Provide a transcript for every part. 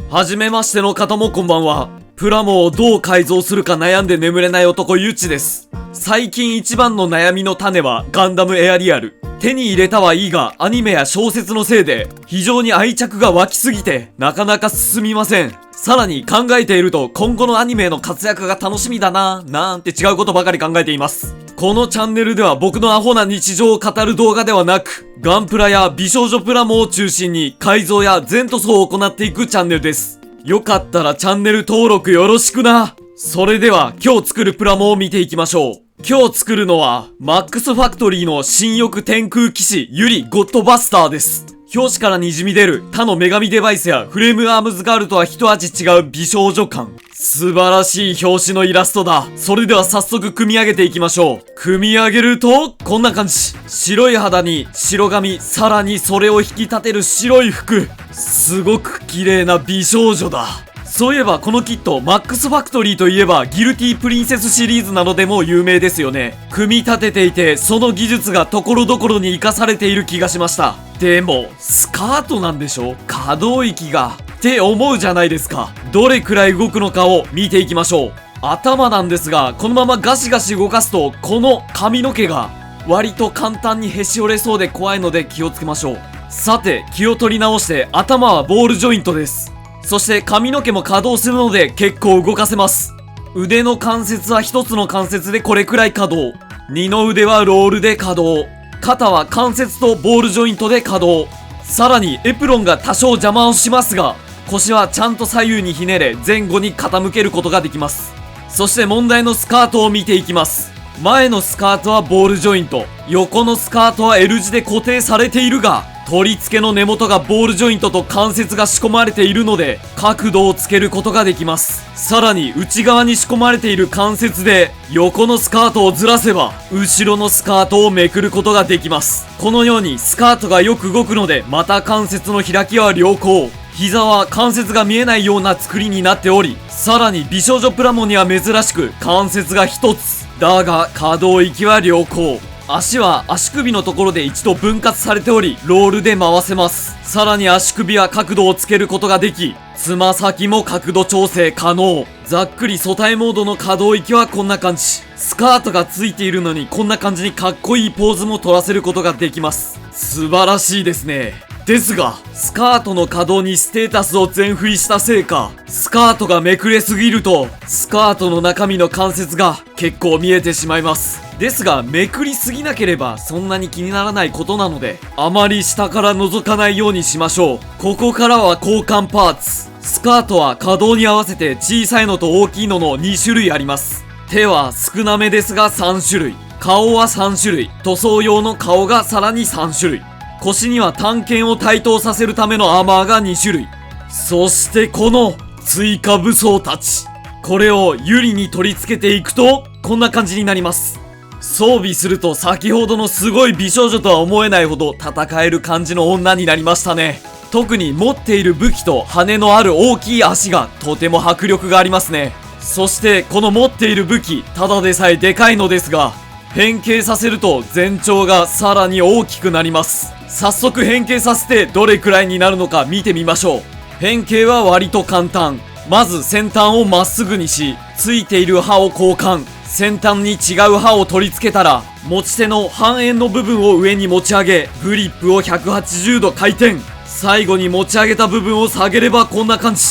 はじめましての方もこんばんは。プラモをどう改造するか悩んで眠れない男ゆっちです。最近一番の悩みの種はガンダムエアリアル。手に入れたはいいが、アニメや小説のせいで非常に愛着が湧きすぎてなかなか進みません。さらに考えていると今後のアニメの活躍が楽しみだなんて違うことばかり考えています。このチャンネルでは僕のアホな日常を語る動画ではなく、ガンプラや美少女プラモを中心に改造や全塗装を行っていくチャンネルです。よかったらチャンネル登録よろしくな。それでは今日作るプラモを見ていきましょう。今日作るのはマックスファクトリーの新翼天空騎士ユリゴッドバスターです。表紙から滲み出る他の女神デバイスやフレームアームズガールとは一味違う美少女感。素晴らしい表紙のイラストだ。それでは早速組み上げていきましょう。組み上げるとこんな感じ。白い肌に白髪、さらにそれを引き立てる白い服。すごく綺麗な美少女だ。そういえばこのキット、マックスファクトリーといえばギルティプリンセスシリーズなどでも有名ですよね。組み立てていてその技術が所々に活かされている気がしました。でもスカートなんでしょ？可動域がって思うじゃないですか。どれくらい動くのかを見ていきましょう。頭なんですが、このままガシガシ動かすとこの髪の毛が割と簡単にへし折れそうで怖いので気をつけましょう。さて気を取り直して、頭はボールジョイントです。そして髪の毛も稼働するので結構動かせます。腕の関節は一つの関節でこれくらい稼働。二の腕はロールで稼働。肩は関節とボールジョイントで稼働。さらにエプロンが多少邪魔をしますが、腰はちゃんと左右にひねれ前後に傾けることができます。そして問題のスカートを見ていきます。前のスカートはボールジョイント、横のスカートは L 字で固定されているが、取り付けの根元がボールジョイントと関節が仕込まれているので角度をつけることができます。さらに内側に仕込まれている関節で横のスカートをずらせば後ろのスカートをめくることができます。このようにスカートがよく動くので、また関節の開きは良好。膝は関節が見えないような作りになっており、さらに美少女プラモには珍しく関節が一つだが可動域は良好。足は足首のところで一度分割されており、ロールで回せます。さらに足首は角度をつけることができ、つま先も角度調整可能。ざっくり素体モードの可動域はこんな感じ。スカートがついているのにこんな感じにかっこいいポーズも取らせることができます。素晴らしいですね。ですが、スカートの可動にステータスを全振りしたせいか、スカートがめくれすぎると、スカートの中身の関節が結構見えてしまいます。ですが、めくりすぎなければそんなに気にならないことなので、あまり下から覗かないようにしましょう。ここからは交換パーツ。スカートは可動に合わせて小さいのと大きいのの2種類あります。手は少なめですが3種類。顔は3種類。塗装用の顔がさらに3種類。腰には短剣を対等させるためのアーマーが2種類。そしてこの追加武装たち。これをユリに取り付けていくと、こんな感じになります。装備すると先ほどのすごい美少女とは思えないほど戦える感じの女になりましたね。特に持っている武器と羽のある大きい足がとても迫力がありますね。そしてこの持っている武器、ただでさえでかいのですが、変形させると全長がさらに大きくなります。早速変形させてどれくらいになるのか見てみましょう。変形は割と簡単。まず先端をまっすぐにし、ついている刃を交換。先端に違う刃を取り付けたら、持ち手の半円の部分を上に持ち上げ、グリップを180度回転。最後に持ち上げた部分を下げればこんな感じ。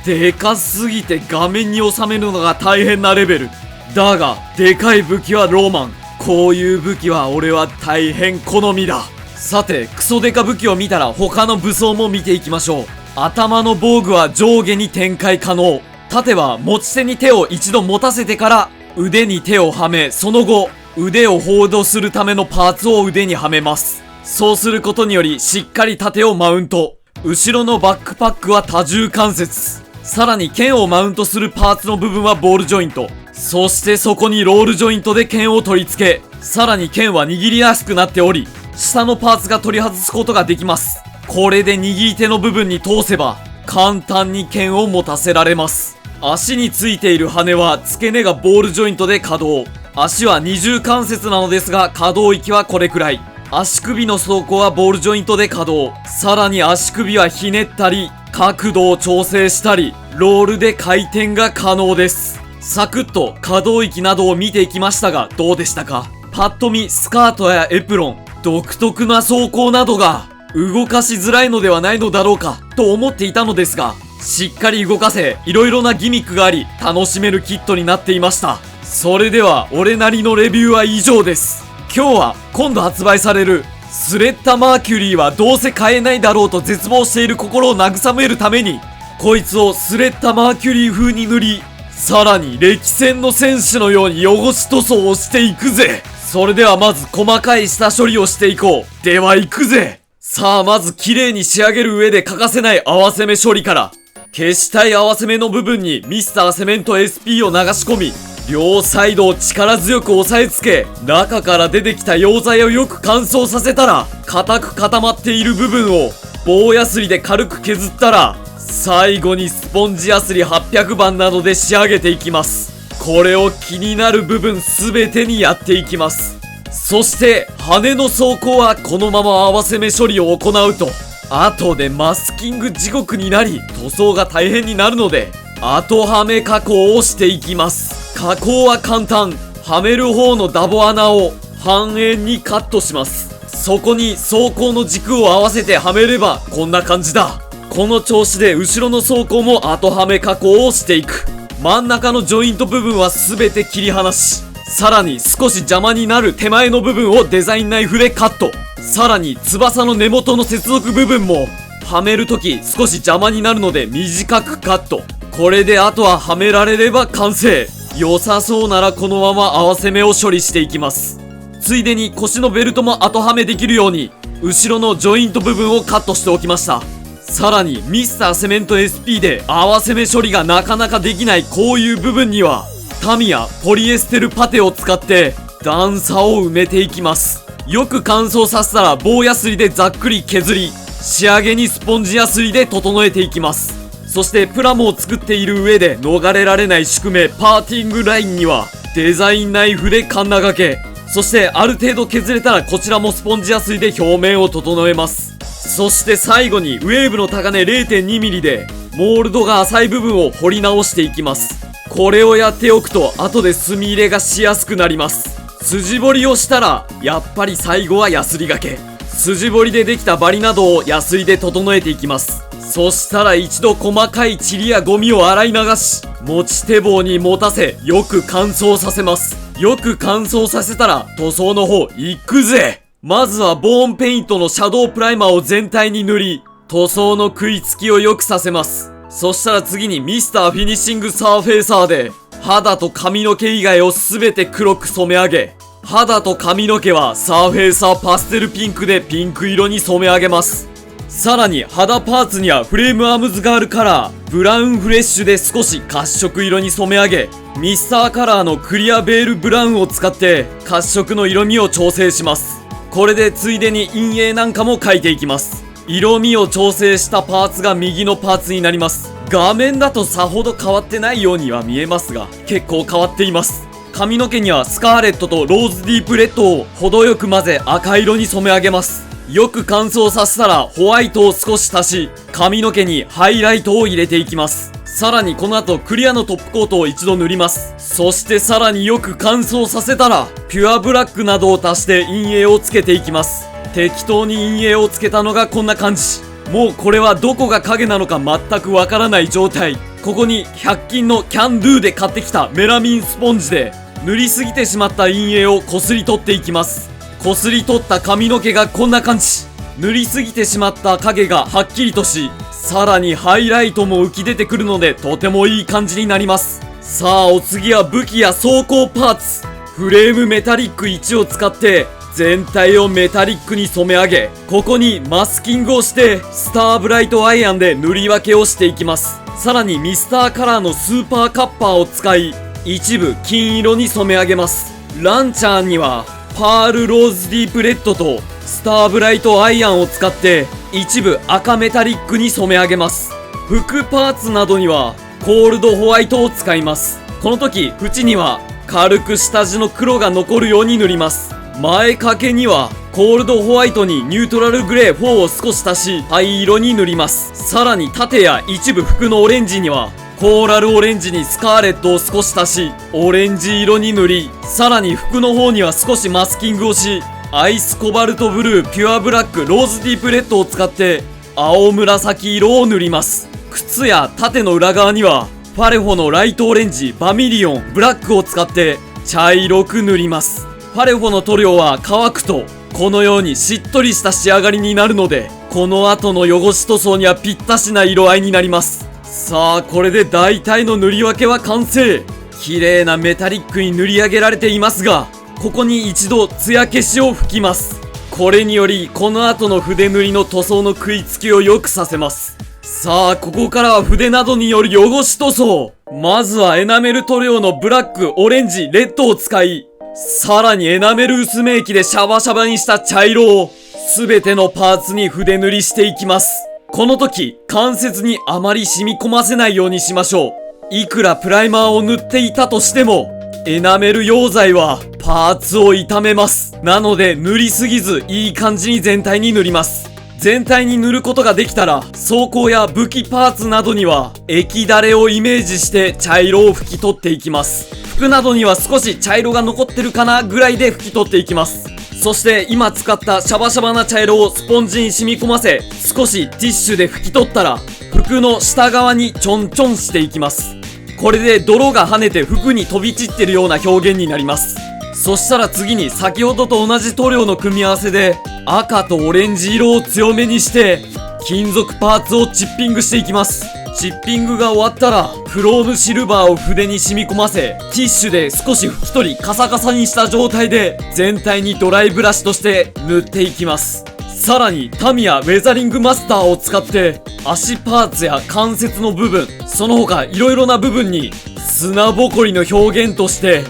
でかすぎて画面に収めるのが大変なレベル。だが、でかい武器はローマン。こういう武器は俺は大変好みだ。さて、クソデカ武器を見たら他の武装も見ていきましょう。頭の防具は上下に展開可能。盾は持ち手に手を一度持たせてから腕に手をはめ、その後腕をホールドするためのパーツを腕にはめます。そうすることによりしっかり盾をマウント。後ろのバックパックは多重関節。さらに剣をマウントするパーツの部分はボールジョイント。そしてそこにロールジョイントで剣を取り付け、さらに剣は握りやすくなっており、下のパーツが取り外すことができます。これで握り手の部分に通せば簡単に剣を持たせられます。足についている羽は付け根がボールジョイントで稼働。足は二重関節なのですが可動域はこれくらい。足首の走行はボールジョイントで稼働。さらに足首はひねったり角度を調整したり、ロールで回転が可能です。サクッと可動域などを見ていきましたが、どうでしたか？パッと見スカートやエプロン、独特な走行などが動かしづらいのではないのだろうかと思っていたのですが、しっかり動かせ、色々なギミックがあり楽しめるキットになっていました。それでは俺なりのレビューは以上です。今日は今度発売されるスレッタ・マーキュリーはどうせ買えないだろうと絶望している心を慰めるために、こいつをスレッタ・マーキュリー風に塗り、さらに歴戦の戦士のように汚し塗装をしていくぜ。それではまず細かい下処理をしていこう。では行くぜ。さあまず綺麗に仕上げる上で欠かせない合わせ目処理から。消したい合わせ目の部分にミスターセメント SP を流し込み、両サイドを力強く押さえつけ、中から出てきた溶剤をよく乾燥させたら、硬く固まっている部分を棒ヤスリで軽く削ったら、最後にスポンジヤスリ800番などで仕上げていきます。これを気になる部分すべてにやっていきます。そして羽の装甲はこのまま合わせ目処理を行うと、後でマスキング地獄になり塗装が大変になるので、後はめ加工をしていきます。加工は簡単。はめる方のダボ穴を半円にカットします。そこに装甲の軸を合わせてはめればこんな感じだ。この調子で後ろの装甲も後はめ加工をしていく。真ん中のジョイント部分は全て切り離し、さらに少し邪魔になる手前の部分をデザインナイフでカット。さらに翼の根元の接続部分もはめるとき少し邪魔になるので短くカット。これであとははめられれば完成。良さそうならこのまま合わせ目を処理していきます。ついでに腰のベルトも後はめできるように後ろのジョイント部分をカットしておきました。さらにミスターセメント SP で合わせ目処理がなかなかできないこういう部分にはタミヤポリエステルパテを使って段差を埋めていきます。よく乾燥させたら棒ヤスリでざっくり削り、仕上げにスポンジヤスリで整えていきます。そしてプラモを作っている上で逃れられない宿命パーティングラインにはデザインナイフでカンナ掛け、そしてある程度削れたらこちらもスポンジヤスリで表面を整えます。そして最後にウェーブの高値 0.2mm でモールドが浅い部分を彫り直していきます。これをやっておくと後で墨入れがしやすくなります。筋彫りをしたらやっぱり最後はヤスリ掛け。筋彫りでできたバリなどをヤスリで整えていきます。そしたら一度細かい塵やゴミを洗い流し、持ち手棒に持たせよく乾燥させます。よく乾燥させたら塗装の方行くぜ。まずはボーンペイントのシャドウプライマーを全体に塗り、塗装の食いつきを良くさせます。そしたら次にミスターフィニッシングサーフェイサーで肌と髪の毛以外を全て黒く染め上げ、肌と髪の毛はサーフェイサーパステルピンクでピンク色に染め上げます。さらに肌パーツにはフレームアームズガールカラーブラウンフレッシュで少し褐色色に染め上げ、ミスターカラーのクリアベールブラウンを使って褐色の色味を調整します。これでついでに陰影なんかも描いていきます。色味を調整したパーツが右のパーツになります。画面だとさほど変わってないようには見えますが、結構変わっています。髪の毛にはスカーレットとローズディープレッドを程よく混ぜ赤色に染め上げます。よく乾燥させたらホワイトを少し足し、髪の毛にハイライトを入れていきます。さらにこの後クリアのトップコートを一度塗ります。そしてさらによく乾燥させたらピュアブラックなどを足して陰影をつけていきます。適当に陰影をつけたのがこんな感じ。もうこれはどこが影なのか全くわからない状態。ここに100均のキャンドゥで買ってきたメラミンスポンジで塗りすぎてしまった陰影をこすり取っていきます。こすり取った髪の毛がこんな感じ。塗りすぎてしまった影がはっきりとし、さらにハイライトも浮き出てくるのでとてもいい感じになります。さあお次は武器や装甲パーツ。フレームメタリック1を使って全体をメタリックに染め上げ、ここにマスキングをしてスターブライトアイアンで塗り分けをしていきます。さらにミスターカラーのスーパーカッパーを使い一部金色に染め上げます。ランチャーにはパールローズディープレッドとスターブライトアイアンを使って一部赤メタリックに染め上げます。服パーツなどにはコールドホワイトを使います。この時縁には軽く下地の黒が残るように塗ります。前掛けにはコールドホワイトにニュートラルグレー4を少し足し灰色に塗ります。さらに盾や一部服のオレンジにはコーラルオレンジにスカーレットを少し足しオレンジ色に塗り、さらに服の方には少しマスキングをし、アイスコバルトブルー、ピュアブラック、ローズディープレッドを使って青紫色を塗ります。靴や盾の裏側にはファレホのライトオレンジ、バミリオン、ブラックを使って茶色く塗ります。ファレホの塗料は乾くとこのようにしっとりした仕上がりになるので、この後の汚し塗装にはぴったしな色合いになります。さあ、これで大体の塗り分けは完成。綺麗なメタリックに塗り上げられていますが、ここに一度艶消しを吹きます。これによりこの後の筆塗りの塗装の食いつきを良くさせます。さあ、ここからは筆などによる汚し塗装。まずはエナメル塗料のブラック、オレンジ、レッドを使い、さらにエナメル薄め液でシャバシャバにした茶色をすべてのパーツに筆塗りしていきます。この時、関節にあまり染み込ませないようにしましょう。いくらプライマーを塗っていたとしても、エナメル溶剤はパーツを傷めます。なので塗りすぎずいい感じに全体に塗ります。全体に塗ることができたら、装甲や武器パーツなどには液だれをイメージして茶色を拭き取っていきます。服などには少し茶色が残ってるかなぐらいで拭き取っていきます。そして今使ったシャバシャバな茶色をスポンジに染み込ませ、少しティッシュで拭き取ったら、服の下側にちょんちょんしていきます。これで泥が跳ねて服に飛び散ってるような表現になります。そしたら次に先ほどと同じ塗料の組み合わせで赤とオレンジ色を強めにして金属パーツをチッピングしていきます。チッピングが終わったらクロームシルバーを筆に染み込ませ、ティッシュで少し拭き取りカサカサにした状態で全体にドライブラシとして塗っていきます。さらにタミヤウェザリングマスターを使って足パーツや関節の部分、その他色々な部分に砂ぼこりの表現として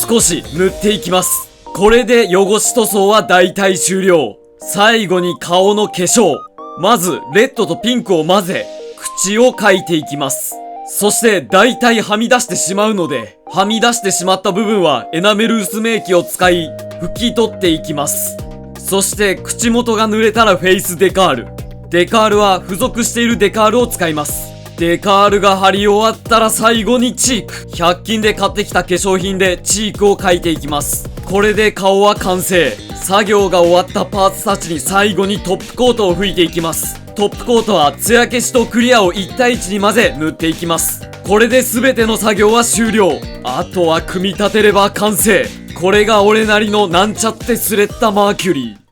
少し塗っていきます。これで汚し塗装は大体終了。最後に顔の化粧。まずレッドとピンクを混ぜ口を描いていきます。そして大体はみ出してしまうので、はみ出してしまった部分はエナメル薄め液を使い拭き取っていきます。そして口元が濡れたらフェイスデカール。デカールは付属しているデカールを使います。デカールが貼り終わったら最後にチーク。100均で買ってきた化粧品でチークを描いていきます。これで顔は完成。作業が終わったパーツたちに最後にトップコートを吹いていきます。トップコートは艶消しとクリアを1対1に混ぜ塗っていきます。これで全ての作業は終了。あとは組み立てれば完成。これが俺なりのなんちゃってスレッタマーキュリー。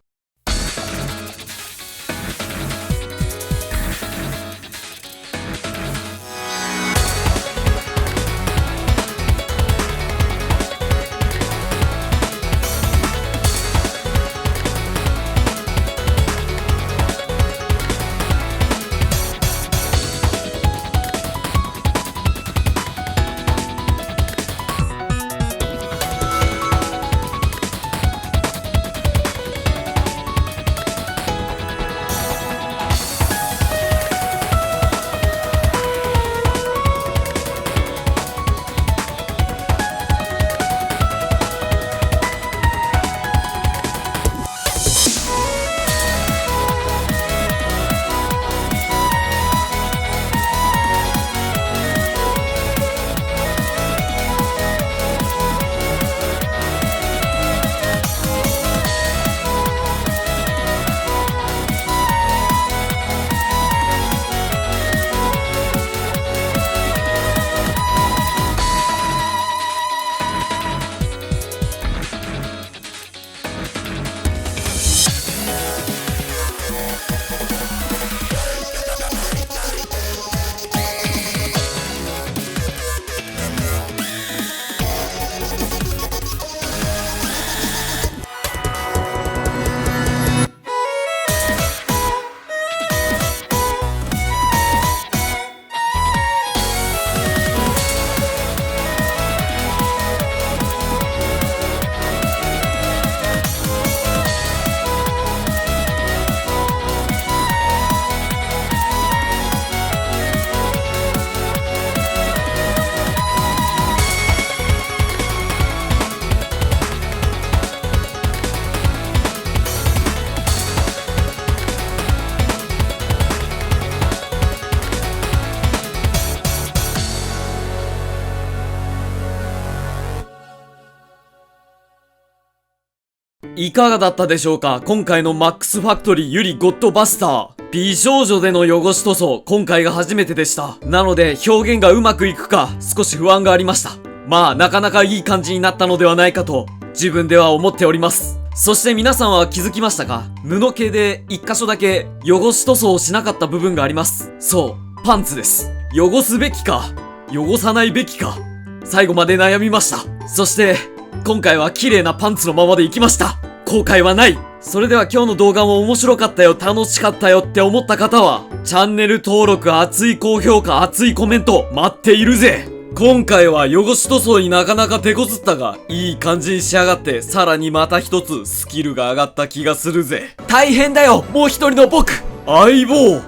いかがだったでしょうか？今回のマックスファクトリーユリゴッドバスター。美少女での汚し塗装、今回が初めてでした。なので表現がうまくいくか少し不安がありました。まあなかなかいい感じになったのではないかと自分では思っております。そして皆さんは気づきましたか？布系で一箇所だけ汚し塗装をしなかった部分があります。そう、パンツです。汚すべきか汚さないべきか、最後まで悩みました。そして今回は綺麗なパンツのままでいきました。後悔はない。それでは今日の動画も面白かったよ、楽しかったよって思った方はチャンネル登録、熱い高評価、熱いコメント待っているぜ。今回は汚し塗装になかなか手こずったがいい感じに仕上がって、さらにまた一つスキルが上がった気がするぜ。大変だよ、もう一人の僕。相棒、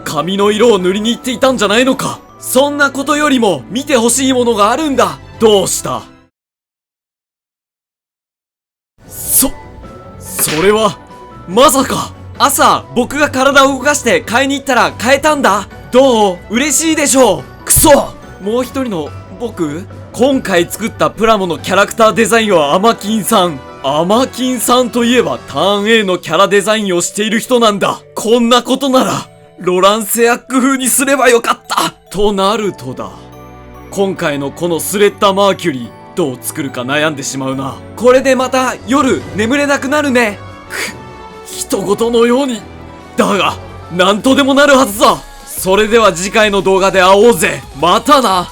髪の色を塗りに行っていたんじゃないのか。そんなことよりも見てほしいものがあるんだ。どうした？それはまさか。朝僕が体を動かして買いに行ったら買えたんだ。どう？嬉しいでしょう。くそ、もう一人の僕。今回作ったプラモのキャラクターデザインはアマキンさん。アマキンさんといえばターン A のキャラデザインをしている人なんだ。こんなことならロランセアック風にすればよかった。となるとだ、今回のこのスレッタ・マーキュリーどう作るか悩んでしまうな。これでまた夜眠れなくなるね。人事のように。だがなんとでもなるはずだ。それでは次回の動画で会おうぜ。またな。